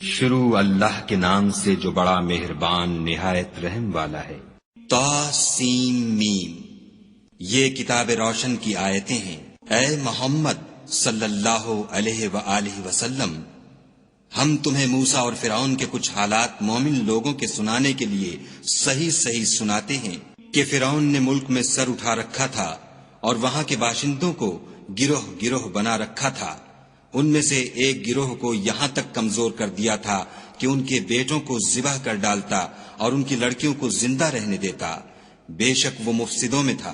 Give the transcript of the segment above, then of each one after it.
شروع اللہ کے نام سے جو بڑا مہربان نہایت رحم والا ہے۔ طاسیم میم، یہ کتاب روشن کی آیتیں ہیں۔ اے محمد صلی اللہ علیہ وآلہ وسلم، ہم تمہیں موسیٰ اور فرعون کے کچھ حالات مومن لوگوں کے سنانے کے لیے صحیح صحیح سناتے ہیں کہ فرعون نے ملک میں سر اٹھا رکھا تھا اور وہاں کے باشندوں کو گروہ گروہ بنا رکھا تھا۔ ان میں سے ایک گروہ کو یہاں تک کمزور کر دیا تھا کہ ان کے بیٹوں کو ذبح کر ڈالتا اور ان کی لڑکیوں کو زندہ رہنے دیتا۔ بے شک وہ مفسدوں میں تھا۔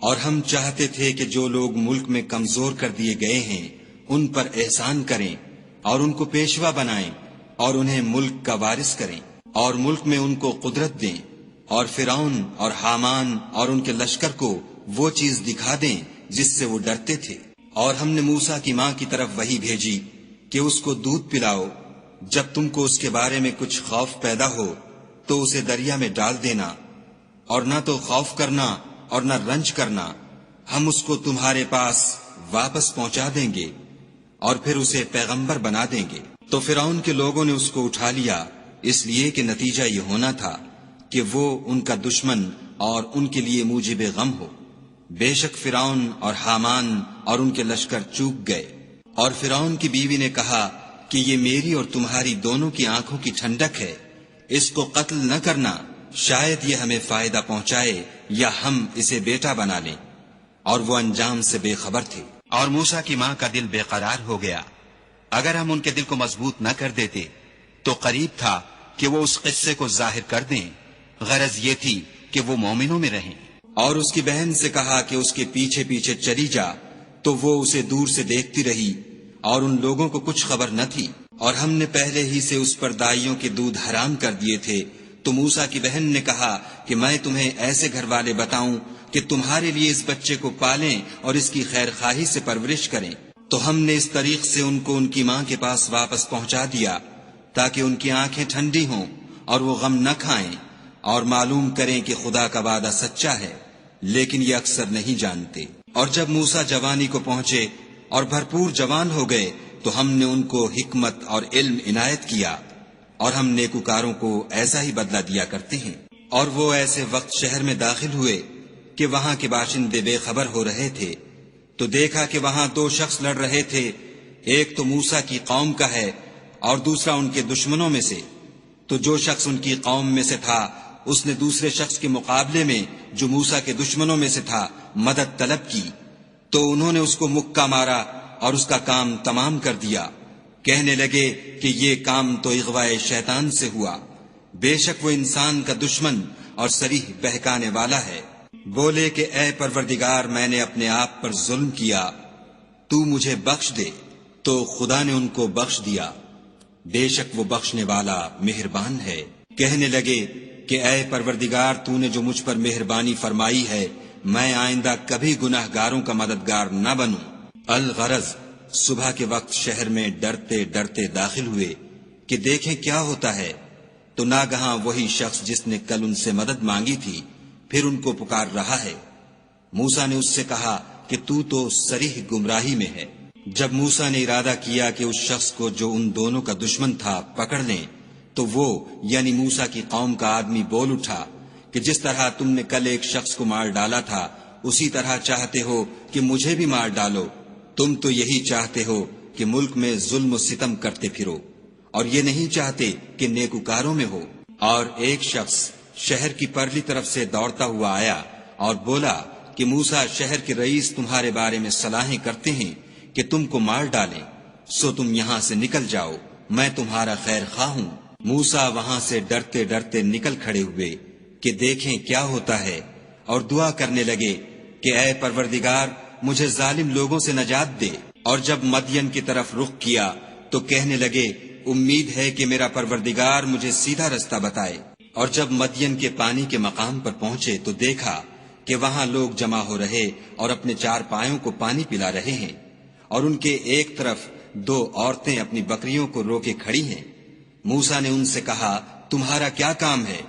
اور ہم چاہتے تھے کہ جو لوگ ملک میں کمزور کر دیے گئے ہیں ان پر احسان کریں اور ان کو پیشوا بنائیں اور انہیں ملک کا وارث کریں اور ملک میں ان کو قدرت دیں، اور فرعون اور حامان اور ان کے لشکر کو وہ چیز دکھا دیں جس سے وہ ڈرتے تھے۔ اور ہم نے موسیٰ کی ماں کی طرف وحی بھیجی کہ اس کو دودھ پلاؤ، جب تم کو اس کے بارے میں کچھ خوف پیدا ہو تو اسے دریا میں ڈال دینا، اور نہ تو خوف کرنا اور نہ رنج کرنا، ہم اس کو تمہارے پاس واپس پہنچا دیں گے اور پھر اسے پیغمبر بنا دیں گے۔ تو فرعون کے لوگوں نے اس کو اٹھا لیا، اس لیے کہ نتیجہ یہ ہونا تھا کہ وہ ان کا دشمن اور ان کے لیے موجب غم ہو۔ بے شک فرعون اور حامان اور ان کے لشکر چوک گئے۔ اور فرعون کی بیوی نے کہا کہ یہ میری اور تمہاری دونوں کی آنکھوں کی ٹھنڈک ہے، اس کو قتل نہ کرنا، شاید یہ ہمیں فائدہ پہنچائے یا ہم اسے بیٹا بنا لیں۔ اور وہ انجام سے بے خبر تھے۔ اور موسیٰ کی ماں کا دل بے قرار ہو گیا۔ اگر ہم ان کے دل کو مضبوط نہ کر دیتے تو قریب تھا کہ وہ اس قصے کو ظاہر کر دیں، غرض یہ تھی کہ وہ مومنوں میں رہیں۔ اور اس کی بہن سے کہا کہ اس کے پیچھے پیچھے چلی جا، تو وہ اسے دور سے دیکھتی رہی اور ان لوگوں کو کچھ خبر نہ تھی۔ اور ہم نے پہلے ہی سے اس پر دائیوں کے دودھ حرام کر دیے تھے۔ تو موسیٰ کی بہن نے کہا کہ میں تمہیں ایسے گھر والے بتاؤں کہ تمہارے لیے اس بچے کو پالیں اور اس کی خیر خواہی سے پرورش کریں۔ تو ہم نے اس طریق سے ان کو ان کی ماں کے پاس واپس پہنچا دیا تاکہ ان کی آنکھیں ٹھنڈی ہوں اور وہ غم نہ کھائیں اور معلوم کریں کہ خدا کا وعدہ سچا ہے، لیکن یہ اکثر نہیں جانتے۔ اور جب موسیٰ جوانی کو پہنچے اور بھرپور جوان ہو گئے تو ہم نے ان کو حکمت اور علم عنایت کیا، اور ہم نیکوکاروں کو ایسا ہی بدلہ دیا کرتے ہیں۔ اور وہ ایسے وقت شہر میں داخل ہوئے کہ وہاں کے باشندے بے خبر ہو رہے تھے، تو دیکھا کہ وہاں دو شخص لڑ رہے تھے، ایک تو موسیٰ کی قوم کا ہے اور دوسرا ان کے دشمنوں میں سے۔ تو جو شخص ان کی قوم میں سے تھا اس نے دوسرے شخص کے مقابلے میں جو موسیٰ کے دشمنوں میں سے تھا مدد طلب کی، تو انہوں نے اس کو مکہ مارا اور اس کا کام تمام کر دیا۔ کہنے لگے کہ یہ کام تو اغوائے شیطان سے ہوا، بے شک وہ انسان کا دشمن اور صریح بہکانے والا ہے۔ بولے کہ اے پروردگار، میں نے اپنے آپ پر ظلم کیا، تو مجھے بخش دے۔ تو خدا نے ان کو بخش دیا، بے شک وہ بخشنے والا مہربان ہے۔ کہنے لگے کہ اے پروردگار، تو نے جو مجھ پر مہربانی فرمائی ہے، میں آئندہ کبھی گناہ گاروں کا مددگار نہ بنوں۔ الغرض صبح کے وقت شہر میں ڈرتے ڈرتے داخل ہوئے کہ دیکھیں کیا ہوتا ہے، تو ناگہاں وہی شخص جس نے کل ان سے مدد مانگی تھی پھر ان کو پکار رہا ہے۔ موسیٰ نے اس سے کہا کہ تو صریح گمراہی میں ہے۔ جب موسیٰ نے ارادہ کیا کہ اس شخص کو جو ان دونوں کا دشمن تھا پکڑ لیں، تو وہ یعنی موسیٰ کی قوم کا آدمی بول اٹھا کہ جس طرح تم نے کل ایک شخص کو مار ڈالا تھا اسی طرح چاہتے ہو کہ مجھے بھی مار ڈالو۔ تم تو یہی چاہتے ہو کہ ملک میں ظلم و ستم کرتے پھرو، اور یہ نہیں چاہتے کہ نیکوکاروں میں ہو۔ اور ایک شخص شہر کی پرلی طرف سے دوڑتا ہوا آیا اور بولا کہ موسیٰ شہر کے رئیس تمہارے بارے میں صلاحیں کرتے ہیں کہ تم کو مار ڈالیں، سو تم یہاں سے نکل جاؤ، میں تمہارا خیر خواہ ہوں۔ موسیٰ وہاں سے ڈرتے ڈرتے نکل کھڑے ہوئے کہ دیکھیں کیا ہوتا ہے، اور دعا کرنے لگے کہ اے پروردگار، مجھے ظالم لوگوں سے نجات دے۔ اور جب مدین کی طرف رخ کیا تو کہنے لگے امید ہے کہ میرا پروردگار مجھے سیدھا رستہ بتائے۔ اور جب مدین کے پانی کے مقام پر پہنچے تو دیکھا کہ وہاں لوگ جمع ہو رہے اور اپنے چار پایوں کو پانی پلا رہے ہیں، اور ان کے ایک طرف دو عورتیں اپنی بکریوں کو روکے کھڑی ہیں۔ موسیٰ نے ان سے کہا تمہارا کیا کام ہے؟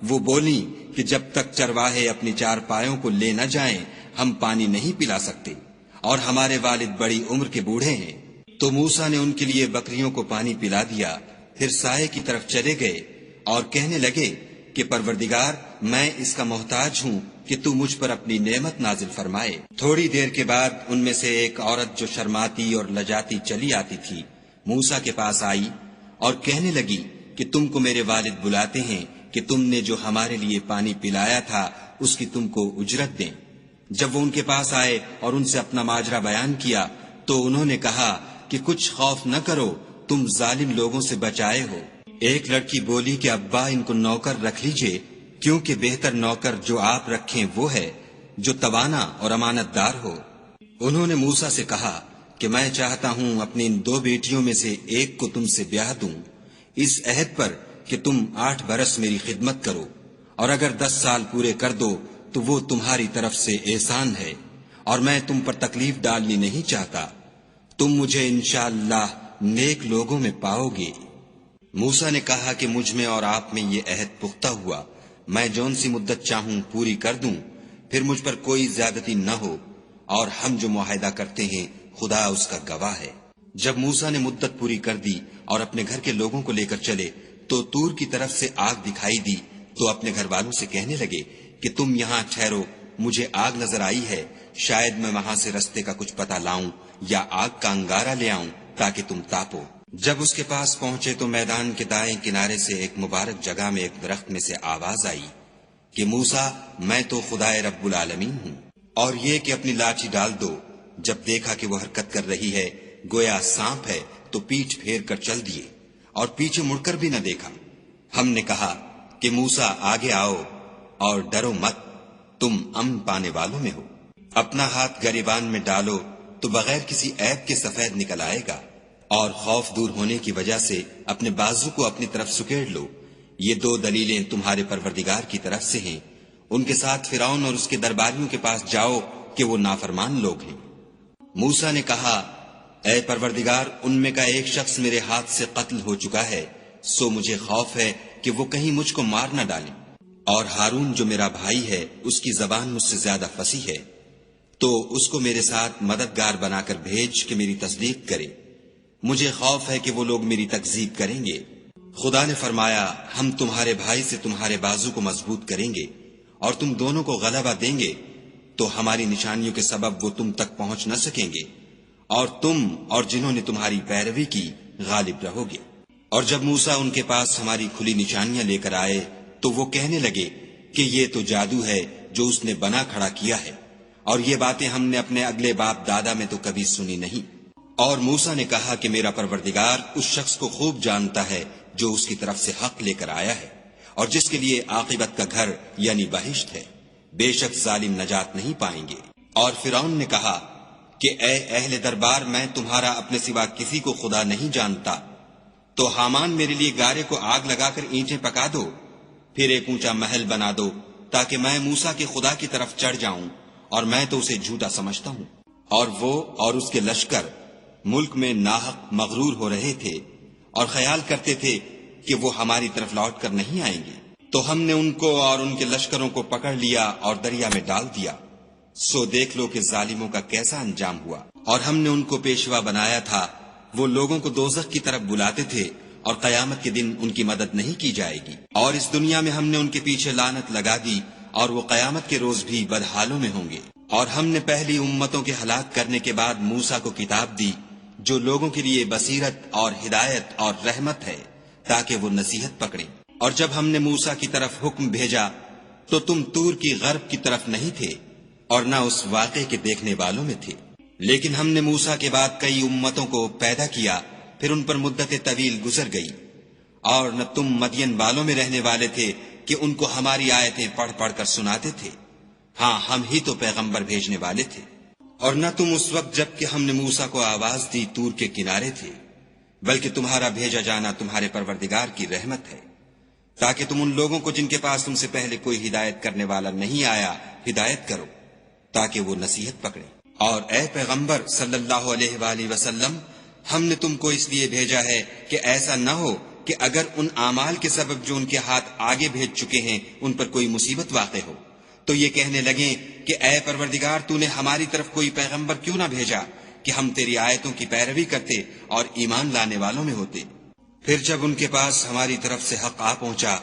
وہ بولیں کہ جب تک چرواہے اپنی چار پایوں کو لے نہ جائیں ہم پانی نہیں پلا سکتے، اور ہمارے والد بڑی عمر کے بوڑھے ہیں۔ تو موسیٰ نے ان کے لیے بکریوں کو پانی پلا دیا، پھر سائے کی طرف چلے گئے اور کہنے لگے کہ پروردگار میں اس کا محتاج ہوں کہ تو مجھ پر اپنی نعمت نازل فرمائے۔ تھوڑی دیر کے بعد ان میں سے ایک عورت جو شرماتی اور لجاتی چلی آتی تھی موسیٰ کے پاس آئی اور کہنے لگی کہ تم کو میرے والد بلاتے ہیں کہ تم نے جو ہمارے لیے پانی پلایا تھا اس کی تم کو اجرت دیں۔ جب وہ ان کے پاس آئے اور ان سے اپنا ماجرا بیان کیا تو انہوں نے کہا کہ کچھ خوف نہ کرو، تم ظالم لوگوں سے بچائے ہو۔ ایک لڑکی بولی کہ ابا ان کو نوکر رکھ لیجئے، کیونکہ بہتر نوکر جو آپ رکھیں وہ ہے جو توانا اور امانت دار ہو۔ انہوں نے موسیٰ سے کہا کہ میں چاہتا ہوں اپنی ان 2 بیٹیوں میں سے ایک کو تم سے بیاہ دوں، اس عہد پر کہ تم 8 برس میری خدمت کرو، اور اگر 10 سال پورے کر دو تو وہ تمہاری طرف سے احسان ہے، اور میں تم پر تکلیف ڈالنی نہیں چاہتا، تم مجھے انشاءاللہ نیک لوگوں میں پاؤ گے۔ موسیٰ نے کہا کہ مجھ میں اور آپ میں یہ عہد پختہ ہوا، میں جون سی مدت چاہوں پوری کر دوں، پھر مجھ پر کوئی زیادتی نہ ہو، اور ہم جو معاہدہ کرتے ہیں خدا اس کا گواہ ہے۔ جب موسیٰ نے مدت پوری کر دی اور اپنے گھر کے لوگوں کو لے کر چلے تو طور کی طرف سے آگ دکھائی دی، تو اپنے گھر والوں سے کہنے لگے کہ تم یہاں ٹھہرو، مجھے آگ نظر آئی ہے، شاید میں وہاں سے رستے کا کچھ پتہ لاؤں یا آگ کا انگارہ لے آؤں تاکہ تم تاپو۔ جب اس کے پاس پہنچے تو میدان کے دائیں کنارے سے ایک مبارک جگہ میں ایک درخت میں سے آواز آئی کہ موسیٰ میں تو خدائے رب العالمین ہوں، اور یہ کہ اپنی لاٹھی ڈال دو۔ جب دیکھا کہ وہ حرکت کر رہی ہے گویا سانپ ہے تو پیٹھ پھیر کر چل دیے اور پیچھے مڑ کر بھی نہ دیکھا۔ ہم نے کہا کہ موسیٰ آگے آؤ اور ڈرو مت، تم امن پانے والوں میں ہو۔ اپنا ہاتھ گریبان میں ڈالو تو بغیر کسی عیب کے سفید نکل آئے گا، اور خوف دور ہونے کی وجہ سے اپنے بازو کو اپنی طرف سکیڑ لو۔ یہ 2 دلیلیں تمہارے پروردگار کی طرف سے ہیں۔ ان کے ساتھ فرعون اور اس کے درباریوں کے پاس جاؤ کہ وہ نافرمان لوگ ہیں۔ موسیٰ نے کہا اے پروردگار، ان میں کا ایک شخص میرے ہاتھ سے قتل ہو چکا ہے، سو مجھے خوف ہے کہ وہ کہیں مجھ کو مار نہ ڈالیں، اور ہارون جو میرا بھائی ہے اس کی زبان مجھ سے زیادہ فصیح ہے، تو اس کو میرے ساتھ مددگار بنا کر بھیج کہ میری تصدیق کرے۔ مجھے خوف ہے کہ وہ لوگ میری تکذیب کریں گے۔ خدا نے فرمایا ہم تمہارے بھائی سے تمہارے بازو کو مضبوط کریں گے اور تم دونوں کو غلبہ دیں گے، تو ہماری نشانیوں کے سبب وہ تم تک پہنچ نہ سکیں گے، اور تم اور جنہوں نے تمہاری پیروی کی غالب رہو گے۔ اور جب موسیٰ ان کے پاس ہماری کھلی نشانیاں لے کر آئے تو وہ کہنے لگے کہ یہ تو جادو ہے جو اس نے بنا کھڑا کیا ہے، اور یہ باتیں ہم نے اپنے اگلے باپ دادا میں تو کبھی سنی نہیں۔ اور موسیٰ نے کہا کہ میرا پروردگار اس شخص کو خوب جانتا ہے جو اس کی طرف سے حق لے کر آیا ہے، اور جس کے لیے عاقبت کا گھر یعنی بہشت ہے، بے شک ظالم نجات نہیں پائیں گے۔ اور فرعون نے کہا کہ اے اہل دربار، میں تمہارا اپنے سوا کسی کو خدا نہیں جانتا، تو حامان میرے لیے گارے کو آگ لگا کر اینٹیں پکا دو، پھر ایک اونچا محل بنا دو تاکہ میں موسیٰ کے خدا کی طرف چڑھ جاؤں، اور میں تو اسے جھوٹا سمجھتا ہوں۔ اور وہ اور اس کے لشکر ملک میں ناحق مغرور ہو رہے تھے اور خیال کرتے تھے کہ وہ ہماری طرف لوٹ کر نہیں آئیں گے، تو ہم نے ان کو اور ان کے لشکروں کو پکڑ لیا اور دریا میں ڈال دیا۔ سو دیکھ لو کہ ظالموں کا کیسا انجام ہوا۔ اور ہم نے ان کو پیشوا بنایا تھا، وہ لوگوں کو دوزخ کی طرف بلاتے تھے، اور قیامت کے دن ان کی مدد نہیں کی جائے گی۔ اور اس دنیا میں ہم نے ان کے پیچھے لعنت لگا دی، اور وہ قیامت کے روز بھی بدحالوں میں ہوں گے۔ اور ہم نے پہلی امتوں کے ہلاک کرنے کے بعد موسیٰ کو کتاب دی جو لوگوں کے لیے بصیرت اور ہدایت اور رحمت ہے تاکہ وہ نصیحت پکڑیں۔ اور جب ہم نے موسیٰ کی طرف حکم بھیجا تو تم طور کی غرب کی طرف نہیں تھے اور نہ اس واقعے کے دیکھنے والوں میں تھے، لیکن ہم نے موسیٰ کے بعد کئی امتوں کو پیدا کیا، پھر ان پر مدت طویل گزر گئی، اور نہ تم مدین والوں میں رہنے والے تھے کہ ان کو ہماری آیتیں پڑھ پڑھ کر سناتے تھے، ہاں ہم ہی تو پیغمبر بھیجنے والے تھے۔ اور نہ تم اس وقت جب کہ ہم نے موسیٰ کو آواز دی طور کے کنارے تھے، بلکہ تمہارا بھیجا جانا تمہارے پروردگار کی رحمت ہے، تاکہ تم ان لوگوں کو جن کے پاس تم سے پہلے کوئی ہدایت کرنے والا نہیں آیا ہدایت کرو تاکہ وہ نصیحت پکڑیں۔ اور اے پیغمبر صلی اللہ علیہ وآلہ وسلم، ہم نے تم کو اس لیے بھیجا ہے کہ ایسا نہ ہو کہ اگر ان اعمال کے سبب جو ان کے ہاتھ آگے بھیج چکے ہیں ان پر کوئی مصیبت واقع ہو تو یہ کہنے لگیں کہ اے پروردگار تو نے ہماری طرف کوئی پیغمبر کیوں نہ بھیجا کہ ہم تیری آیتوں کی پیروی کرتے اور ایمان لانے والوں میں ہوتے۔ پھر جب ان کے پاس ہماری طرف سے حق آ پہنچا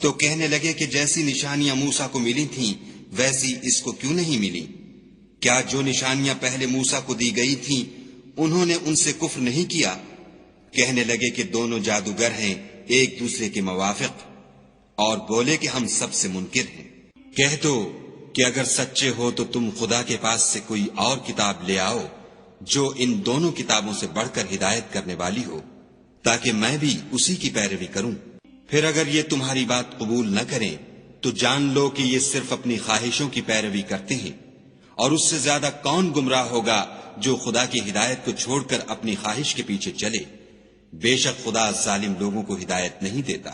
تو کہنے لگے کہ جیسی نشانیاں موسیٰ کو ملی تھیں ویسی اس کو کیوں نہیں ملی؟ کیا جو نشانیاں پہلے موسیٰ کو دی گئی تھیں انہوں نے ان سے کفر نہیں کیا؟ کہنے لگے کہ دونوں جادوگر ہیں ایک دوسرے کے موافق، اور بولے کہ ہم سب سے منکر ہیں۔ کہہ دو کہ اگر سچے ہو تو تم خدا کے پاس سے کوئی اور کتاب لے آؤ جو ان دونوں کتابوں سے بڑھ کر ہدایت کرنے والی ہو، تاکہ میں بھی اسی کی پیروی کروں۔ پھر اگر یہ تمہاری بات قبول نہ کریں تو جان لو کہ یہ صرف اپنی خواہشوں کی پیروی کرتے ہیں، اور اس سے زیادہ کون گمراہ ہوگا جو خدا کی ہدایت کو چھوڑ کر اپنی خواہش کے پیچھے چلے۔ بے شک خدا ظالم لوگوں کو ہدایت نہیں دیتا۔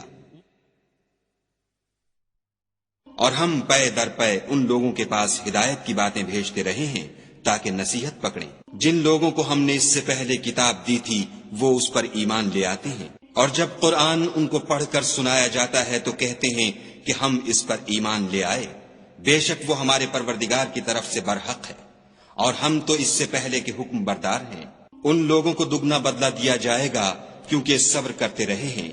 اور ہم پے در پے ان لوگوں کے پاس ہدایت کی باتیں بھیجتے رہے ہیں تاکہ نصیحت پکڑیں۔ جن لوگوں کو ہم نے اس سے پہلے کتاب دی تھی وہ اس پر ایمان لے آتے ہیں، اور جب قرآن ان کو پڑھ کر سنایا جاتا ہے تو کہتے ہیں کہ ہم اس پر ایمان لے آئے۔ بے شک وہ ہمارے پروردگار کی طرف سے برحق ہے، اور ہم تو اس سے پہلے کے حکم بردار ہیں۔ ان لوگوں کو دگنا بدلہ دیا جائے گا کیونکہ صبر کرتے رہے ہیں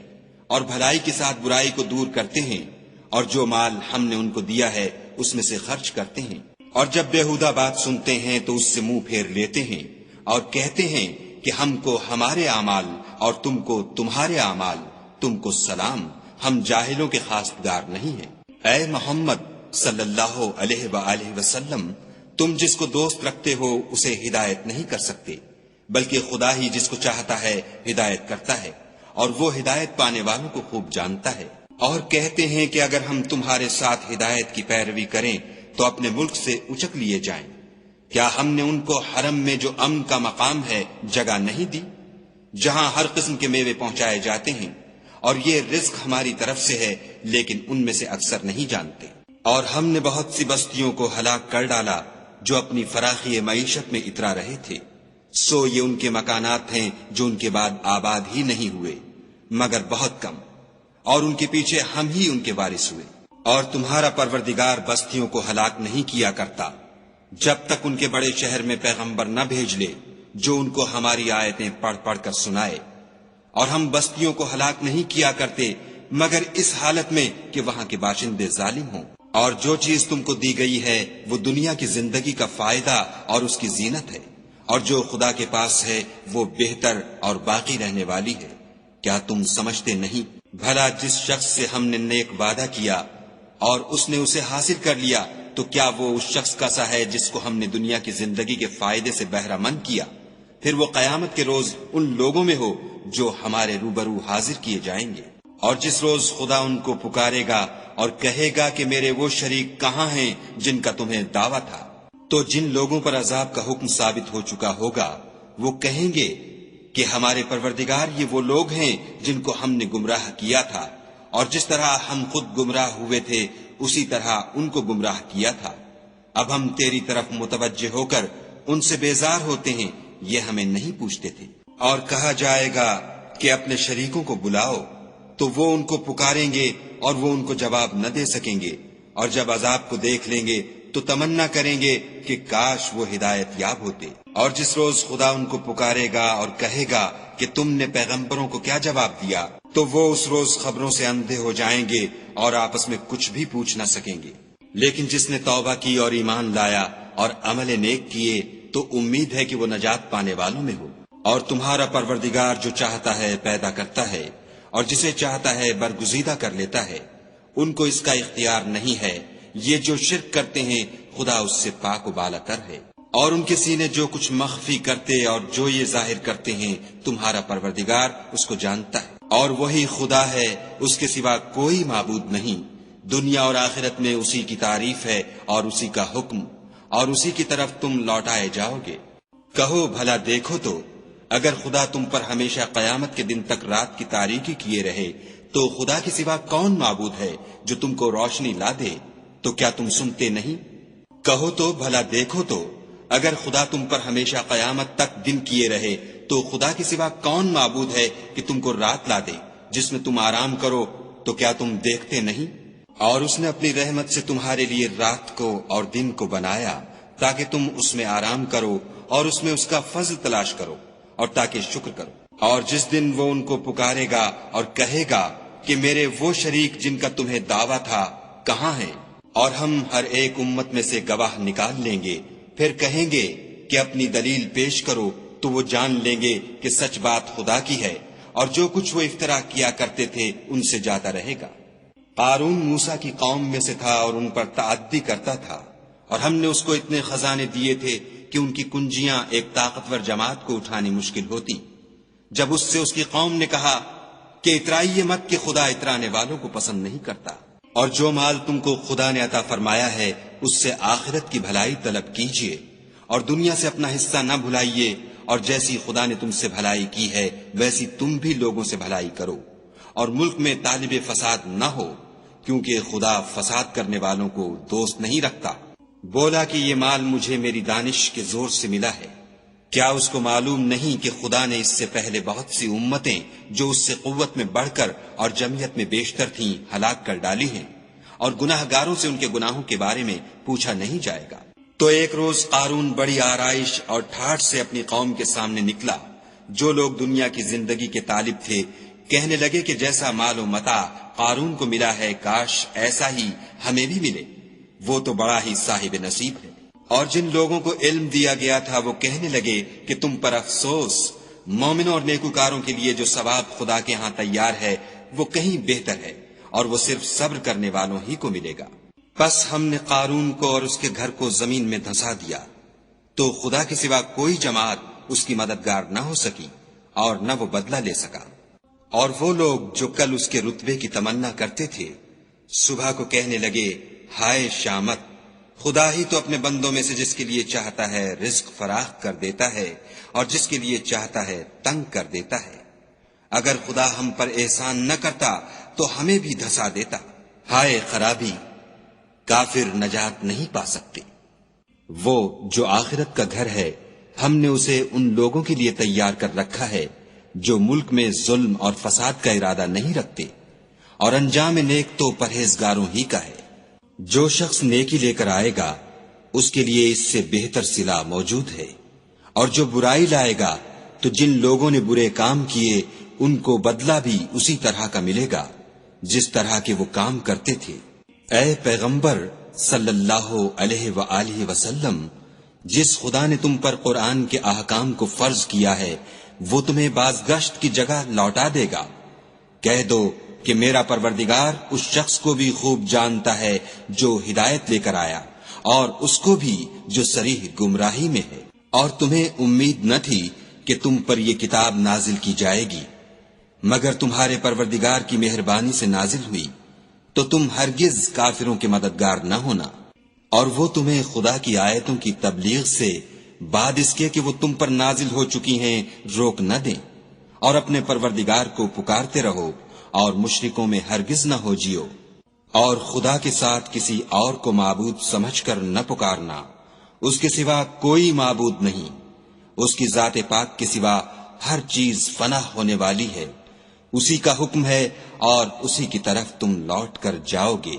اور بھلائی کے ساتھ برائی کو دور کرتے ہیں، اور جو مال ہم نے ان کو دیا ہے اس میں سے خرچ کرتے ہیں۔ اور جب بےہودہ بات سنتے ہیں تو اس سے منہ پھیر لیتے ہیں اور کہتے ہیں کہ ہم کو ہمارے اعمال اور تم کو تمہارے اعمال، تم کو سلام، ہم جاہلوں کے خاصگار نہیں ہیں۔ اے محمد صلی اللہ علیہ وآلہ وسلم، تم جس کو دوست رکھتے ہو اسے ہدایت نہیں کر سکتے، بلکہ خدا ہی جس کو چاہتا ہے ہدایت کرتا ہے، اور وہ ہدایت پانے والوں کو خوب جانتا ہے۔ اور کہتے ہیں کہ اگر ہم تمہارے ساتھ ہدایت کی پیروی کریں تو اپنے ملک سے اچک لیے جائیں۔ کیا ہم نے ان کو حرم میں جو امن کا مقام ہے جگہ نہیں دی، جہاں ہر قسم کے میوے پہنچائے جاتے ہیں، اور یہ رزق ہماری طرف سے ہے لیکن ان میں سے اکثر نہیں جانتے۔ اور ہم نے بہت سی بستیوں کو ہلاک کر ڈالا جو اپنی فراخی معیشت میں اترا رہے تھے، سو یہ ان کے مکانات ہیں جو ان کے بعد آباد ہی نہیں ہوئے مگر بہت کم، اور ان کے پیچھے ہم ہی ان کے وارث ہوئے۔ اور تمہارا پروردگار بستیوں کو ہلاک نہیں کیا کرتا جب تک ان کے بڑے شہر میں پیغمبر نہ بھیج لے جو ان کو ہماری آیتیں پڑھ پڑھ کر سنائے، اور ہم بستیوں کو ہلاک نہیں کیا کرتے مگر اس حالت میں کہ وہاں کے باشندے ظالم ہوں۔ اور جو چیز تم کو دی گئی ہے وہ دنیا کی زندگی کا فائدہ اور اس کی زینت ہے، اور جو خدا کے پاس ہے وہ بہتر اور باقی رہنے والی ہے۔ کیا تم سمجھتے نہیں؟ بھلا جس شخص سے ہم نے نیک وعدہ کیا اور اس نے اسے حاصل کر لیا تو کیا وہ اس شخص کا سا ہے جس کو ہم نے دنیا کی زندگی کے فائدے سے بہرہ مند کیا؟ پھر وہ قیامت کے روز ان لوگوں میں ہو جو ہمارے روبرو حاضر کیے جائیں گے۔ اور جس روز خدا ان کو پکارے گا اور کہے گا کہ میرے وہ شریک کہاں ہیں جن کا تمہیں دعویٰ تھا، تو جن لوگوں پر عذاب کا حکم ثابت ہو چکا ہوگا وہ کہیں گے کہ ہمارے پروردگار یہ وہ لوگ ہیں جن کو ہم نے گمراہ کیا تھا، اور جس طرح ہم خود گمراہ ہوئے تھے اسی طرح ان کو گمراہ کیا تھا۔ اب ہم تیری طرف متوجہ ہو کر ان سے بیزار ہوتے ہیں، یہ ہمیں نہیں پوچھتے تھے۔ اور کہا جائے گا کہ اپنے شریکوں کو بلاؤ، تو وہ ان کو پکاریں گے اور وہ ان کو جواب نہ دے سکیں گے، اور جب عذاب کو دیکھ لیں گے تو تمنا کریں گے کہ کاش وہ ہدایت یاب ہوتے۔ اور جس روز خدا ان کو پکارے گا اور کہے گا کہ تم نے پیغمبروں کو کیا جواب دیا، تو وہ اس روز خبروں سے اندھے ہو جائیں گے اور آپس میں کچھ بھی پوچھ نہ سکیں گے۔ لیکن جس نے توبہ کی اور ایمان لایا اور عمل نیک کیے تو امید ہے کہ وہ نجات پانے والوں میں ہو۔ اور تمہارا پروردگار جو چاہتا ہے پیدا کرتا ہے اور جسے چاہتا ہے برگزیدہ کر لیتا ہے، ان کو اس کا اختیار نہیں ہے۔ یہ جو شرک کرتے ہیں خدا اس سے پاک و بالا تر ہے۔ اور ان کے سینے جو کچھ مخفی کرتے اور جو یہ ظاہر کرتے ہیں تمہارا پروردگار اس کو جانتا ہے۔ اور وہی خدا ہے، اس کے سوا کوئی معبود نہیں۔ دنیا اور آخرت میں اسی کی تعریف ہے اور اسی کا حکم، اور اسی کی طرف تم لوٹائے جاؤ گے۔ کہو بھلا دیکھو تو اگر خدا تم پر ہمیشہ قیامت کے دن تک رات کی تاریکی کیے رہے تو خدا کے سوا کون معبود ہے جو تم کو روشنی لا دے؟ تو کیا تم سنتے نہیں؟ کہو تو بھلا دیکھو تو اگر خدا تم پر ہمیشہ قیامت تک دن کیے رہے تو خدا کے سوا کون معبود ہے کہ تم کو رات لا دے جس میں تم آرام کرو؟ تو کیا تم دیکھتے نہیں؟ اور اس نے اپنی رحمت سے تمہارے لیے رات کو اور دن کو بنایا تاکہ تم اس میں آرام کرو اور اس میں اس کا فضل تلاش کرو اور تاکہ شکر کرو۔ اور جس دن وہ ان کو پکارے گا اور کہے گا کہ میرے وہ شریک جن کا تمہیں دعویٰ تھا کہاں ہیں، اور ہم ہر ایک امت میں سے گواہ نکال لیں گے، پھر کہیں گے کہ اپنی دلیل پیش کرو، تو وہ جان لیں گے کہ سچ بات خدا کی ہے، اور جو کچھ وہ افترا کیا کرتے تھے ان سے جاتا رہے گا۔ قارون موسیٰ کی قوم میں سے تھا اور ان پر تعدی کرتا تھا، اور ہم نے اس کو اتنے خزانے دیے تھے کہ ان کی کنجیاں ایک طاقتور جماعت کو اٹھانی مشکل ہوتی۔ جب اس سے اس کی قوم نے کہا کہ اترائیے مت کہ خدا اترانے والوں کو پسند نہیں کرتا، اور جو مال تم کو خدا نے عطا فرمایا ہے اس سے آخرت کی بھلائی طلب کیجیے، اور دنیا سے اپنا حصہ نہ بھلائیے، اور جیسی خدا نے تم سے بھلائی کی ہے ویسی تم بھی لوگوں سے بھلائی کرو، اور ملک میں طالب فساد نہ ہو، کیونکہ خدا فساد کرنے والوں کو دوست نہیں رکھتا۔ بولا کہ یہ مال مجھے میری دانش کے زور سے ملا ہے، کیا اس کو معلوم نہیں کہ خدا نے اس سے پہلے بہت سی امتیں جو اس سے قوت میں بڑھ کر اور جمعیت میں بیشتر تھیں ہلاک کر ڈالی ہیں، اور گناہ گاروں سے ان کے گناہوں کے بارے میں پوچھا نہیں جائے گا۔ تو ایک روز قارون بڑی آرائش اور ٹھاٹھ سے اپنی قوم کے سامنے نکلا۔ جو لوگ دنیا کی زندگی کے طالب تھے کہنے لگے کہ جیسا مال و متاع قارون کو ملا ہے کاش ایسا ہی ہمیں بھی ملے، وہ تو بڑا ہی صاحب نصیب ہے۔ اور جن لوگوں کو علم دیا گیا تھا وہ کہنے لگے کہ تم پر افسوس، مومنوں اور نیکوکاروں کے لیے جو ثواب خدا کے ہاں تیار ہے وہ کہیں بہتر ہے، اور وہ صرف صبر کرنے والوں ہی کو ملے گا۔ پس ہم نے قارون کو اور اس کے گھر کو زمین میں دھسا دیا، تو خدا کے سوا کوئی جماعت اس کی مددگار نہ ہو سکی اور نہ وہ بدلہ لے سکا۔ اور وہ لوگ جو کل اس کے رتبے کی تمنا کرتے تھے صبح کو کہنے لگے ہائے شامت، خدا ہی تو اپنے بندوں میں سے جس کے لیے چاہتا ہے رزق فراخ کر دیتا ہے اور جس کے لیے چاہتا ہے تنگ کر دیتا ہے۔ اگر خدا ہم پر احسان نہ کرتا تو ہمیں بھی دھسا دیتا۔ ہائے خرابی، کافر نجات نہیں پا سکتے۔ وہ جو آخرت کا گھر ہے ہم نے اسے ان لوگوں کے لیے تیار کر رکھا ہے جو ملک میں ظلم اور فساد کا ارادہ نہیں رکھتے، اور انجام نیک تو پرہیزگاروں ہی کا ہے۔ جو شخص نیکی لے کر آئے گا اس کے لیے اس سے بہتر صلہ موجود ہے، اور جو برائی لائے گا تو جن لوگوں نے برے کام کیے ان کو بدلہ بھی اسی طرح کا ملے گا جس طرح کے وہ کام کرتے تھے۔ اے پیغمبر صلی اللہ علیہ وآلہ وسلم، جس خدا نے تم پر قرآن کے احکام کو فرض کیا ہے وہ تمہیں بازگشت کی جگہ لوٹا دے گا۔ کہہ دو کہ میرا پروردگار اس شخص کو بھی خوب جانتا ہے جو ہدایت لے کر آیا، اور اس کو بھی جو صریح گمراہی میں ہے۔ اور تمہیں امید نہ تھی کہ تم پر یہ کتاب نازل کی جائے گی مگر تمہارے پروردگار کی مہربانی سے نازل ہوئی، تو تم ہرگز کافروں کے مددگار نہ ہونا، اور وہ تمہیں خدا کی آیتوں کی تبلیغ سے بعد اس کے کہ وہ تم پر نازل ہو چکی ہیں روک نہ دیں، اور اپنے پروردگار کو پکارتے رہو اور مشرکوں میں ہرگز نہ ہو جیو، اور خدا کے ساتھ کسی اور کو معبود سمجھ کر نہ پکارنا، اس کے سوا کوئی معبود نہیں، اس کی ذات پاک کے سوا ہر چیز فنا ہونے والی ہے، اسی کا حکم ہے اور اسی کی طرف تم لوٹ کر جاؤ گے۔